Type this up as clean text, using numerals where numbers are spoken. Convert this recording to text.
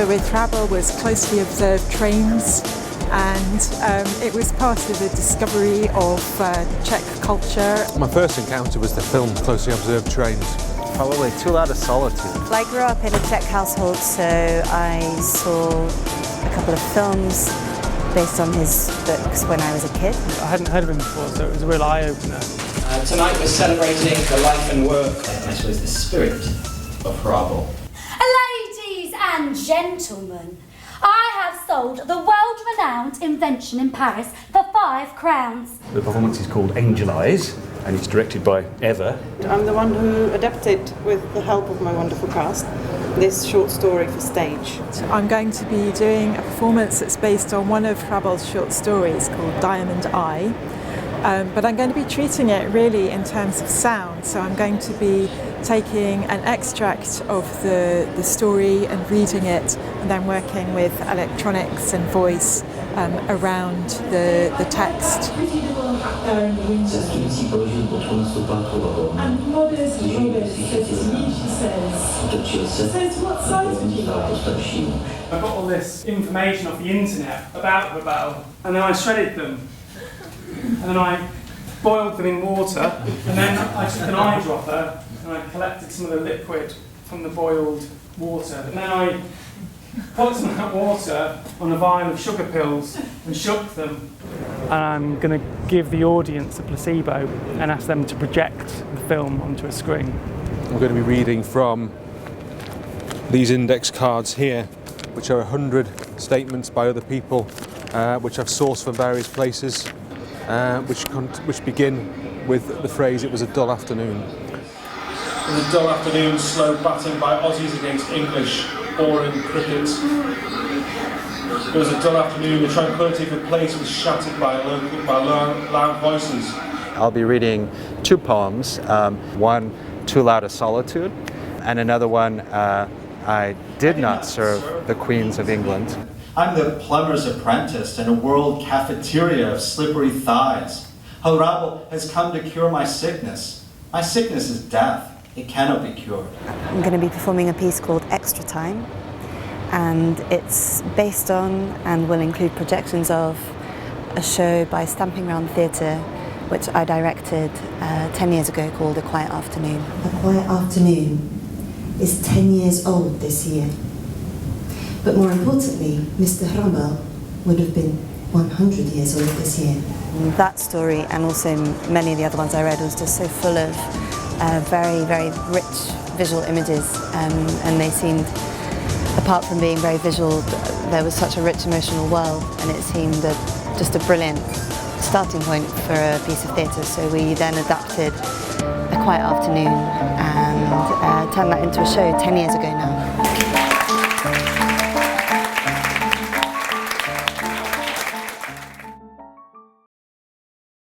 with Hrabal was closely observed trains, and it was part of the discovery of Czech culture. My first encounter was the film Closely Observed Trains. Probably Too Loud a Solitude. I grew up in a Czech household, so I saw a couple of films based on his books when I was a kid. I hadn't heard of him before, so it was a real eye-opener. Tonight we're celebrating the life and work, and I suppose the spirit of Hrabal. Ladies and gentlemen, I have sold the world-renowned invention in Paris for 5 crowns. The performance is called Angel Eyes, and it's directed by Eva. I'm the one who adapted, with the help of my wonderful cast, this short story for stage. I'm going to be doing a performance that's based on one of Hrabal's short stories called Diamond Eye. But I'm going to be treating it really in terms of sound, so I'm going to be taking an extract of the story and reading it, and then working with electronics and voice around the text. And modest Robert says to me, she says, what size would you like? I got all this information off the internet about Hrabal, and then I shredded them. And then I boiled them in water, and then I took an eyedropper and I collected some of the liquid from the boiled water. And then I put some of that water on a vial of sugar pills and shook them. And I'm going to give the audience a placebo and ask them to project the film onto a screen. I'm going to be reading from these index cards here, which are 100 statements by other people, which I've sourced from various places. Which begin with the phrase, "It was a dull afternoon." It was a dull afternoon, slow batting by Aussies against English, boring cricket. It was a dull afternoon, the tranquility of the place was shattered by loud voices. I'll be reading 2 poems, one, Too Loud a Solitude, and another one, I Did Not Serve the Queens of England. I'm the plumber's apprentice in a world cafeteria of slippery thighs. Hrabal has come to cure my sickness. My sickness is death. It cannot be cured. I'm going to be performing a piece called Extra Time, and it's based on and will include projections of a show by Stamping Round Theatre, which I directed 10 years ago, called A Quiet Afternoon. A Quiet Afternoon is 10 years old this year. But more importantly, Mr. Hrabal would have been 100 years old this year. That story, and also many of the other ones I read, was just so full of very, very rich visual images, and they seemed, apart from being very visual, there was such a rich emotional world, and it seemed just a brilliant starting point for a piece of theatre. So we then adapted A Quiet Afternoon and turned that into a show 10 years ago now.